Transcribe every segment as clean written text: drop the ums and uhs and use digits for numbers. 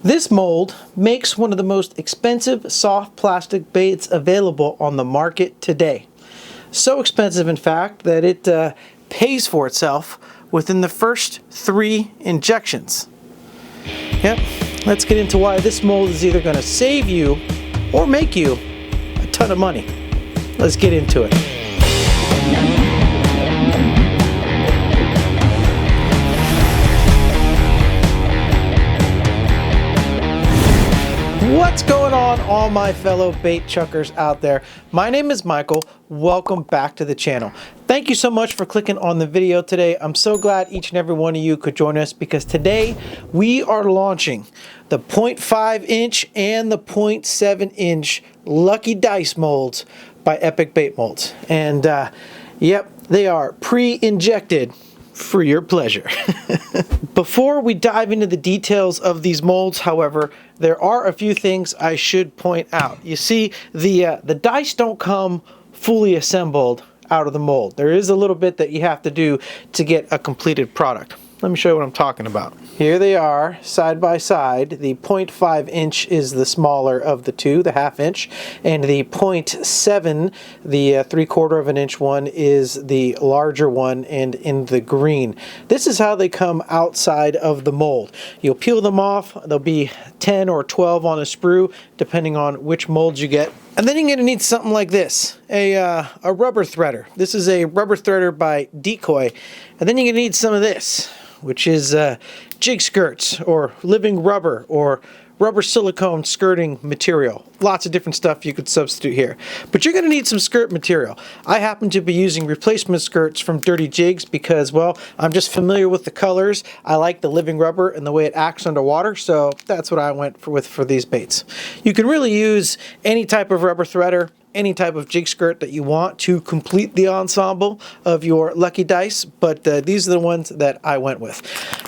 This mold makes one of the most expensive soft plastic baits available on the market today. So expensive, in fact, that it pays for itself within the first 3 injections. Yep, let's get into why this mold is either going to save you or make you a ton of money. Let's get into it. What's going on, all my fellow bait chuckers out there? My name is Michael. Welcome back to the channel. Thank you so much for clicking on the video today. I'm so glad each and every one of you could join us because today we are launching the 0.5 inch and the 0.7 inch Lucky Dice molds by Epic Bait Molds. And yep, they are pre-injected for your pleasure. Before we dive into the details of these molds, however, there are a few things I should point out. You see, the dice don't come fully assembled out of the mold. There is a little bit that you have to do to get a completed product. Let me show you what I'm talking about. Here they are, side by side. The 0.5 inch is the smaller of the two, the ½ inch, and the 0.7, the 3/4 of an inch one, is the larger one and in the green. This is how they come outside of the mold. You'll peel them off. There'll be 10 or 12 on a sprue, depending on which molds you get. And then you're going to need something like this, a rubber threader. This is a rubber threader by Decoy. And then you're going to need some of this, which is jig skirts or living rubber or rubber silicone skirting material. Lots of different stuff you could substitute here. But you're going to need some skirt material. I happen to be using replacement skirts from Dirty Jigs because, well, I'm just familiar with the colors. I like the living rubber and the way it acts underwater, so that's what I went with for these baits. You can really use any type of rubber threader, any type of jig skirt that you want to complete the ensemble of your Lucky Dice, but these are the ones that I went with.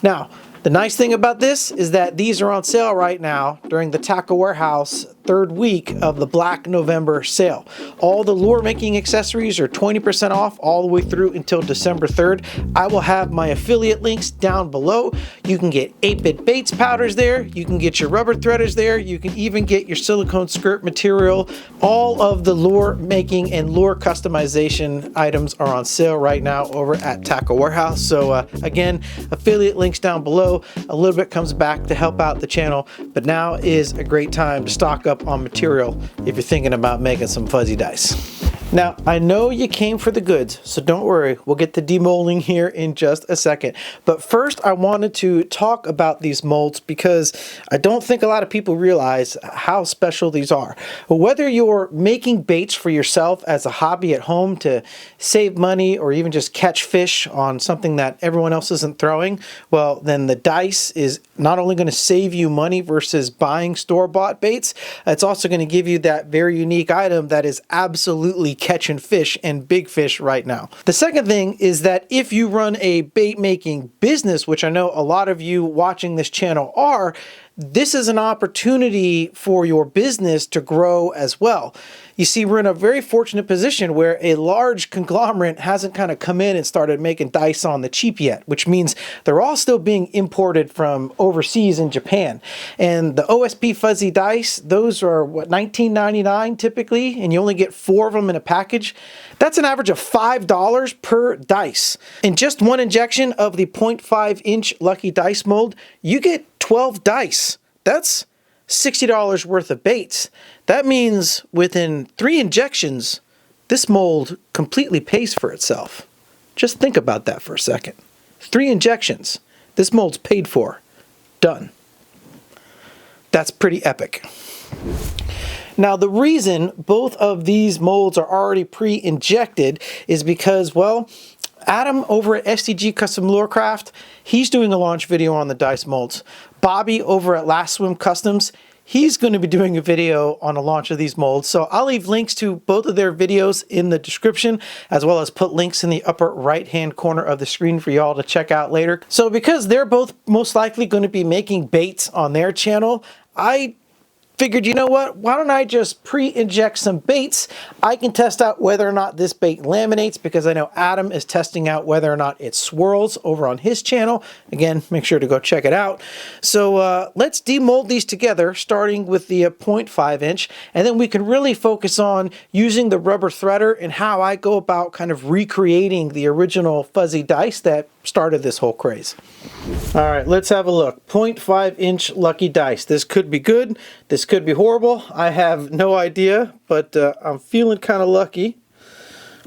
Now, the nice thing about this is that these are on sale right now during the Tackle Warehouse 3rd week of the Black November sale. All the lure making accessories are 20% off all the way through until December 3rd. I will have my affiliate links down below. You can get 8-bit baits powders there. You can get your rubber threaders there. You can even get your silicone skirt material. All of the lure making and lure customization items are on sale right now over at Tackle Warehouse. So again, affiliate links down below. A little bit comes back to help out the channel, but now is a great time to stock up on material if you're thinking about making some fuzzy dice. Now, I know you came for the goods, so don't worry, we'll get to demolding here in just a second. But first, I wanted to talk about these molds because I don't think a lot of people realize how special these are. Whether you're making baits for yourself as a hobby at home to save money or even just catch fish on something that everyone else isn't throwing, well, then the dice is not only going to save you money versus buying store-bought baits, it's also going to give you that very unique item that is absolutely catching fish and big fish right now. The second thing is that if you run a bait making business, which I know a lot of you watching this channel are, this is an opportunity for your business to grow as well. You see, we're in a very fortunate position where a large conglomerate hasn't kind of come in and started making dice on the cheap yet, which means they're all still being imported from overseas in Japan. And the OSP fuzzy dice, those are what, $19.99 typically, and you only get 4 of them in a package. That's an average of $5 per dice. In just one injection of the 0.5 inch Lucky Dice mold, you get 12 dice. That's $60 worth of baits. That means within 3 injections, this mold completely pays for itself. Just think about that for a second. 3 injections. This mold's paid for. Done. That's pretty epic. Now, the reason both of these molds are already pre-injected is because, well, Adam over at STG Custom Lurecraft, he's doing a launch video on the dice molds. Bobby over at Last Swim Customs, he's going to be doing a video on a launch of these molds. So I'll leave links to both of their videos in the description, as well as put links in the upper right-hand corner of the screen for y'all to check out later. So because they're both most likely going to be making baits on their channel, I figured, you know what, why don't I just pre-inject some baits? I can test out whether or not this bait laminates, because I know Adam is testing out whether or not it swirls over on his channel. Again, make sure to go check it out. So let's demold these together, starting with the 0.5 inch, and then we can really focus on using the rubber threader and how I go about kind of recreating the original fuzzy dice that started this whole craze. All right, let's have a look. 0.5 inch lucky dice. This could be good. This could be horrible. I have no idea, but I'm feeling kind of lucky.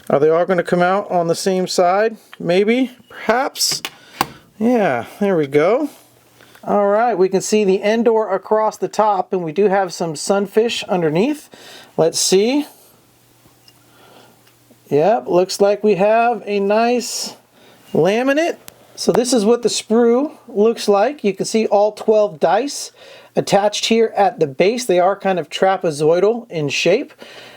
Are they all going to come out on the same side? Maybe, perhaps. Yeah, there we go. All right, we can see the Endor across the top, and we do have some sunfish underneath. Let's see. Yep, looks like we have a nice laminate. So this is what the sprue looks like. You can see all 12 dice attached here at the base. They are kind of trapezoidal in shape.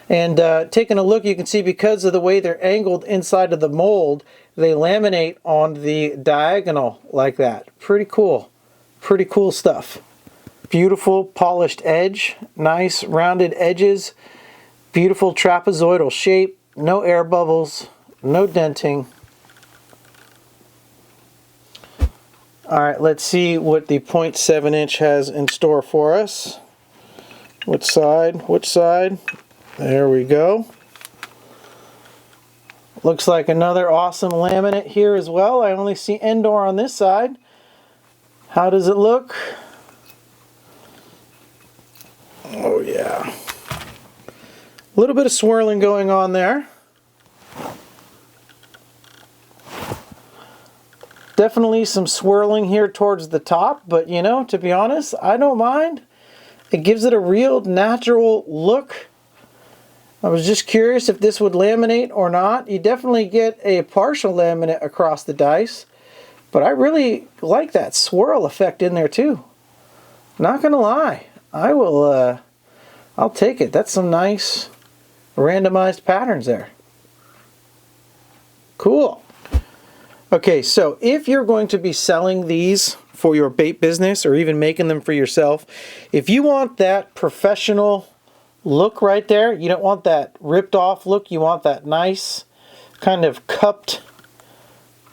And taking a look, you can see because of the way they're angled inside of the mold, they laminate on the diagonal like that. Pretty cool. Pretty cool stuff. Beautiful polished edge, nice rounded edges, beautiful trapezoidal shape, no air bubbles, no denting. All right, let's see what the 0.7 inch has in store for us. Which side? Which side? There we go. Looks like another awesome laminate here as well. I only see Endor on this side. How does it look? Oh yeah. A little bit of swirling going on there. Definitely some swirling here towards the top, but you know, to be honest, I don't mind. It gives it a real natural look. I was just curious if this would laminate or not. You definitely get a partial laminate across the dice, but I really like that swirl effect in there too. Not gonna lie, I'll take it. That's some nice randomized patterns there. Cool. Okay, so if you're going to be selling these for your bait business or even making them for yourself, if you want that professional look right there, you don't want that ripped off look, you want that nice kind of cupped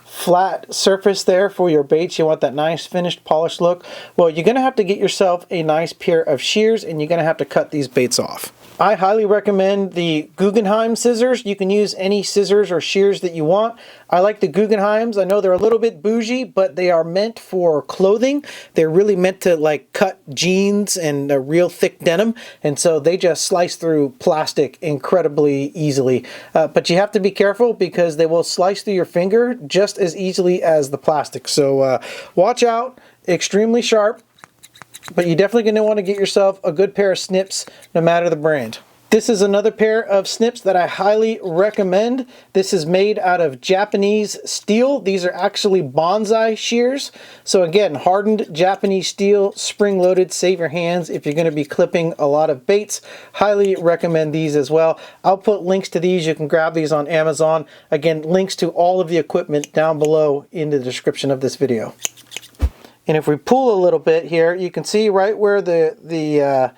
flat surface there for your baits, you want that nice finished polished look, well, you're going to have to get yourself a nice pair of shears and you're going to have to cut these baits off. I highly recommend the Guggenheim scissors. You can use any scissors or shears that you want. I like the Guggenheims. I know they're a little bit bougie, but they are meant for clothing. They're really meant to like cut jeans and a real thick denim, and so they just slice through plastic incredibly easily. But you have to be careful because they will slice through your finger just as easily as the plastic. So watch out, extremely sharp. But you're definitely going to want to get yourself a good pair of snips, no matter the brand. This is another pair of snips that I highly recommend. This is made out of Japanese steel. These are actually bonsai shears. So again, hardened Japanese steel, spring-loaded, save your hands if you're going to be clipping a lot of baits. Highly recommend these as well. I'll put links to these. You can grab these on Amazon. Again, links to all of the equipment down below in the description of this video. And if we pull a little bit here, you can see right where the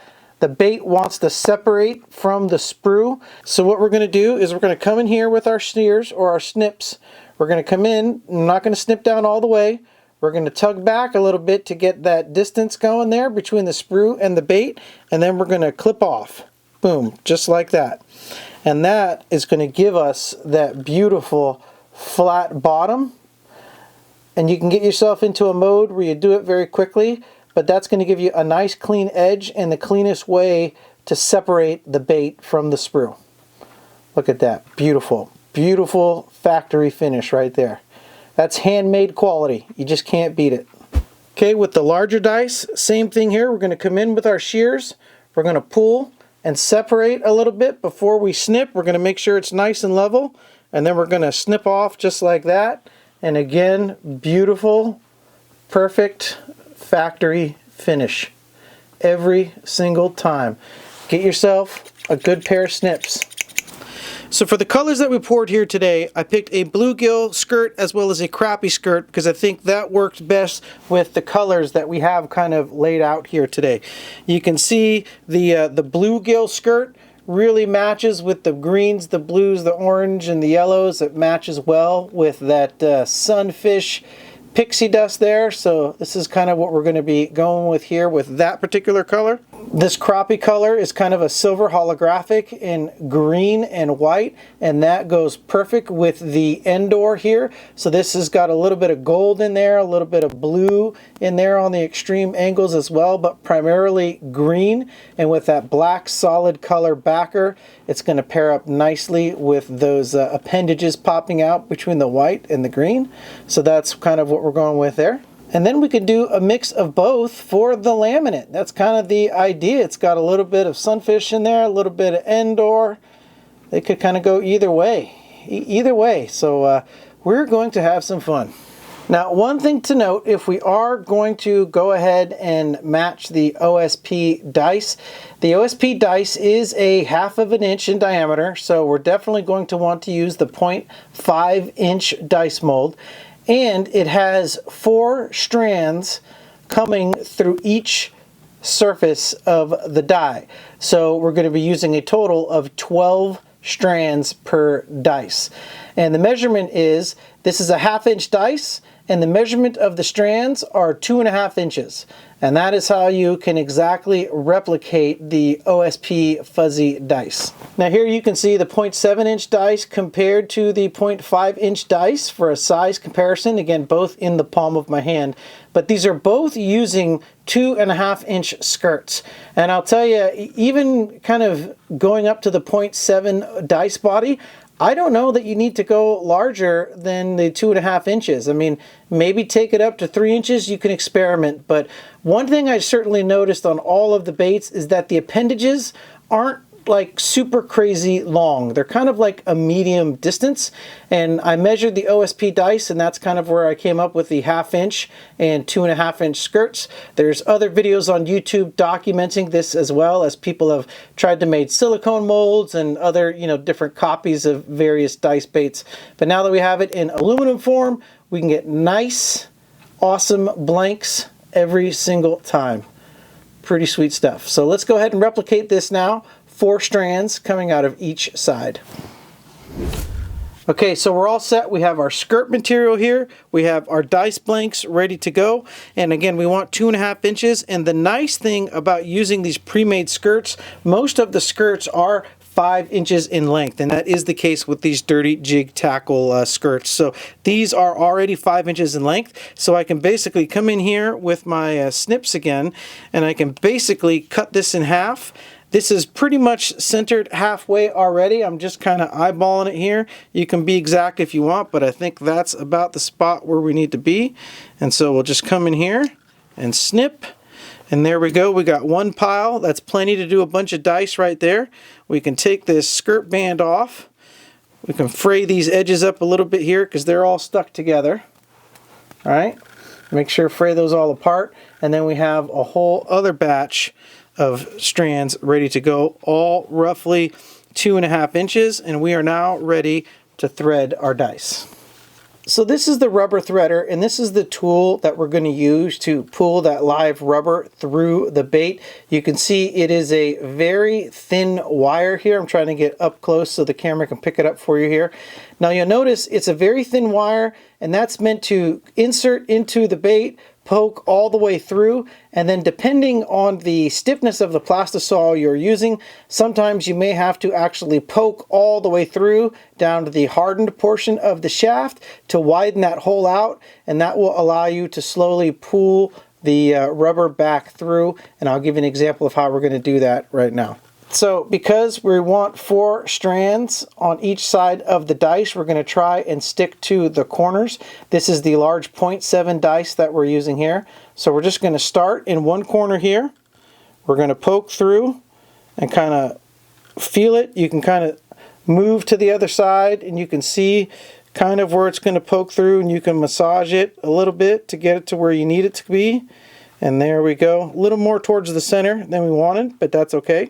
bait wants to separate from the sprue. So what we're going to do is we're going to come in here with our shears or our snips. We're going to come in, I'm not going to snip down all the way. We're going to tug back a little bit to get that distance going there between the sprue and the bait. And then we're going to clip off. Boom, just like that. And that is going to give us that beautiful flat bottom. And you can get yourself into a mode where you do it very quickly, but that's going to give you a nice clean edge and the cleanest way to separate the bait from the sprue. Look at that. Beautiful, beautiful factory finish right there. That's handmade quality. You just can't beat it. Okay, with the larger dice, same thing here. We're going to come in with our shears. We're going to pull and separate a little bit before we snip. We're going to make sure it's nice and level, and then we're going to snip off just like that. And again, beautiful, perfect factory finish every single time. Get yourself a good pair of snips. So for the colors that we poured here today, I picked a bluegill skirt as well as a crappie skirt because I think that worked best with the colors that we have kind of laid out here today. You can see the bluegill skirt really matches with the greens, the blues, the orange, and the yellows. It matches well with that sunfish pixie dust there. So this is kind of what we're going to be going with here with that particular color. This crappie color is kind of a silver holographic in green and white, and that goes perfect with the Endor here. So this has got a little bit of gold in there, a little bit of blue in there on the extreme angles as well, but primarily green. And with that black solid color backer, it's going to pair up nicely with those appendages popping out between the white and the green. So that's kind of what we're going with there. And then we could do a mix of both for the laminate. That's kind of the idea. It's got a little bit of sunfish in there, a little bit of Endor. They could kind of go either way. So we're going to have some fun. Now, one thing to note, if we are going to go ahead and match the OSP dice, the OSP dice is a 1/2 inch in diameter, so we're definitely going to want to use the 0.5 inch dice mold. And it has 4 strands coming through each surface of the die. So we're going to be using a total of 12 strands per dice. And the measurement is, this is a 1/2 inch dice, and the measurement of the strands are 2.5 inches. And that is how you can exactly replicate the OSP fuzzy dice. Now here you can see the 0.7 inch dice compared to the 0.5 inch dice for a size comparison. Again, both in the palm of my hand. But these are both using 2.5 inch skirts. And I'll tell you, even kind of going up to the 0.7 dice body, I don't know that you need to go larger than the 2.5 inches. I mean, maybe take it up to 3 inches, you can experiment. But one thing I certainly noticed on all of the baits is that the appendages aren't like super crazy long. They're kind of like a medium distance. And I measured the OSP dice, and that's kind of where I came up with the 1/2 inch and 2.5 inch skirts. There's other videos on YouTube documenting this as well, as people have tried to make silicone molds and other, different copies of various dice baits. But now that we have it in aluminum form, we can get nice, awesome blanks every single time. Pretty sweet stuff. So let's go ahead and replicate this now. 4 strands coming out of each side. Okay, so we're all set. We have our skirt material here. We have our dice blanks ready to go. And again, we want 2.5 inches. And the nice thing about using these pre-made skirts, most of the skirts are 5 inches in length, and that is the case with these Dirty Jig Tackle skirts. So these are already 5 inches in length, so I can basically come in here with my snips again, and I can basically cut this in half. This is pretty much centered halfway already. I'm just kind of eyeballing it here. You can be exact if you want, but I think that's about the spot where we need to be. And so we'll just come in here and snip. And there we go. We got one pile. That's plenty to do a bunch of dice right there. We can take this skirt band off. We can fray these edges up a little bit here because they're all stuck together. All right. Make sure to fray those all apart. And then we have a whole other batch of strands ready to go, all roughly 2.5 inches. And we are now ready to thread our dice. So this is the rubber threader, and this is the tool that we're going to use to pull that live rubber through the bait. You can see it is a very thin wire here. I'm trying to get up close so the camera can pick it up for you here. Now you'll notice it's a very thin wire, and that's meant to insert into the bait, poke all the way through, and then depending on the stiffness of the plastisol you're using, sometimes you may have to actually poke all the way through down to the hardened portion of the shaft to widen that hole out, and that will allow you to slowly pull the rubber back through. And I'll give you an example of how we're going to do that right now. So because we want 4 strands on each side of the dice, we're going to try and stick to the corners. This is the large 0.7 dice that we're using here. So we're just going to start in one corner here. We're going to poke through and kind of feel it. You can kind of move to the other side and you can see kind of where it's going to poke through, and you can massage it a little bit to get it to where you need it to be. And there we go. A little more towards the center than we wanted, but that's okay.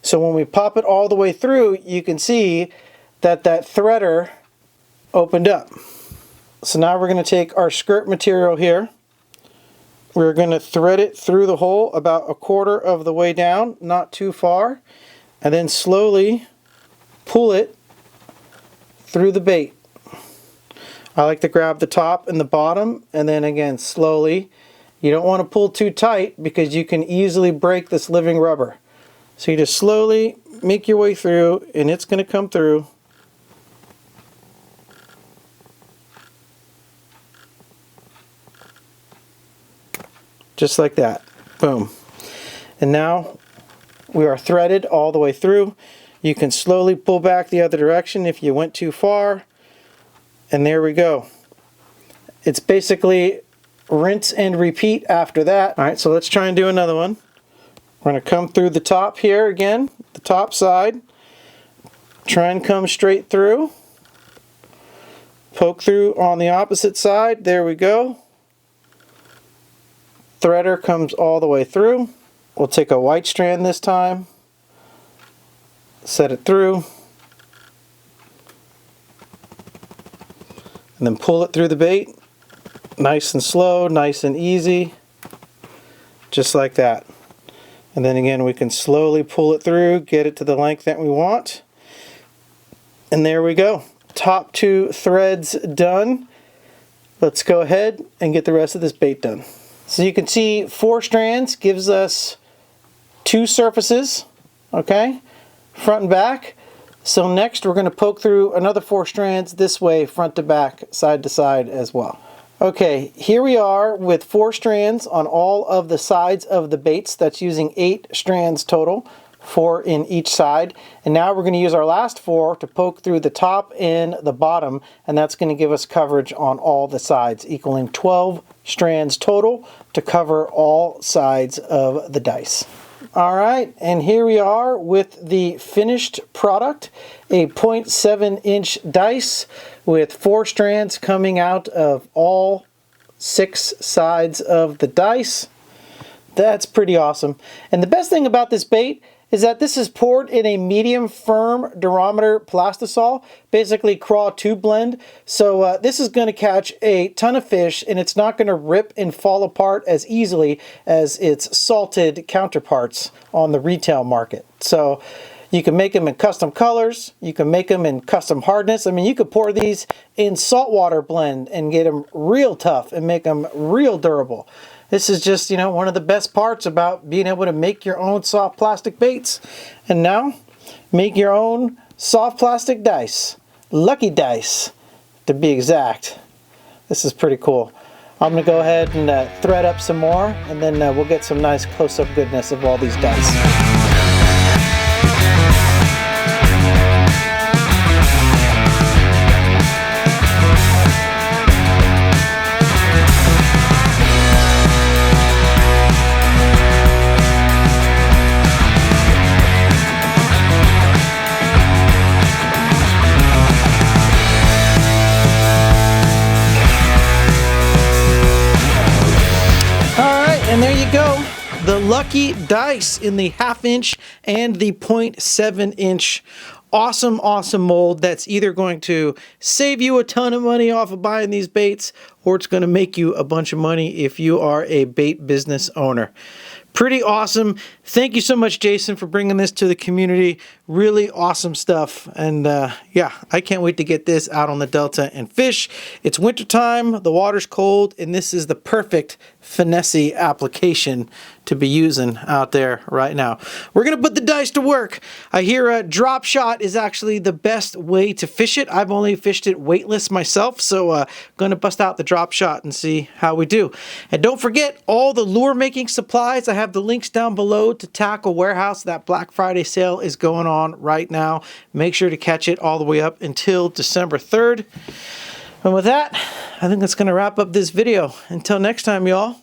So when we pop it all the way through, you can see that threader opened up. So now we're going to take our skirt material here. We're going to thread it through the hole about 1/4 of the way down, not too far, and then slowly pull it through the bait. I like to grab the top and the bottom, and then again slowly. You don't want to pull too tight because you can easily break this living rubber. So you just slowly make your way through, and it's going to come through. Just like that. Boom. And now we are threaded all the way through. You can slowly pull back the other direction if you went too far. And there we go. It's basically rinse and repeat after that. All right, so let's try and do another one. We're going to come through the top here again, the top side. Try and come straight through. Poke through on the opposite side. There we go. Threader comes all the way through. We'll take a white strand this time. Set it through. And then pull it through the bait. Nice and slow, nice and easy. Just like that. And then again, we can slowly pull it through, get it to the length that we want. And there we go. Top 2 threads done. Let's go ahead and get the rest of this bait done. So you can see 4 strands gives us 2 surfaces, okay, front and back. So next we're going to poke through another 4 strands this way, front to back, side to side as well. Okay, here we are with 4 strands on all of the sides of the baits. That's using 8 strands total, 4 in each side. And now we're going to use our last 4 to poke through the top and the bottom, and that's going to give us coverage on all the sides, equaling 12 strands total to cover all sides of the dice. All right, and here we are with the finished product, a 0.7-inch dice with 4 strands coming out of all 6 sides of the dice. That's pretty awesome. And the best thing about this bait is that this is poured in a medium firm durometer plastisol, basically craw tube blend. So this is going to catch a ton of fish, and it's not going to rip and fall apart as easily as its salted counterparts on the retail market. So you can make them in custom colors, you can make them in custom hardness. I mean, you could pour these in saltwater blend and get them real tough and make them real durable. This is just, you know, one of the best parts about being able to make your own soft plastic baits. And now, make your own soft plastic dice. Lucky dice, to be exact. This is pretty cool. I'm going to go ahead and thread up some more, and then we'll get some nice close-up goodness of all these dice. And there you go, the Lucky Dice in the 1/2 inch and the 0.7 inch. Awesome, awesome mold that's either going to save you a ton of money off of buying these baits, or it's going to make you a bunch of money if you are a bait business owner. Pretty awesome. Thank you so much, Jason, for bringing this to the community. Really awesome stuff. And yeah, I can't wait to get this out on the Delta and fish. It's wintertime, the water's cold, and this is the perfect finesse application to be using out there right now. We're going to put the dice to work. I hear a drop shot is actually the best way to fish it. I've only fished it weightless myself, so going to bust out the drop shot and see how we do. And don't forget all the lure making supplies. I have the links down below to Tackle Warehouse. That Black Friday sale is going on right now. Make sure to catch it all the way up until December 3rd. And with that, I think that's going to wrap up this video. Until next time, y'all,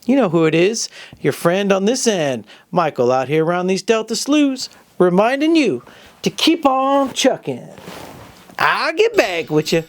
you know who it is. Your friend on this end, Michael, out here around these Delta sloughs, reminding you to keep on chucking. I'll get back with you.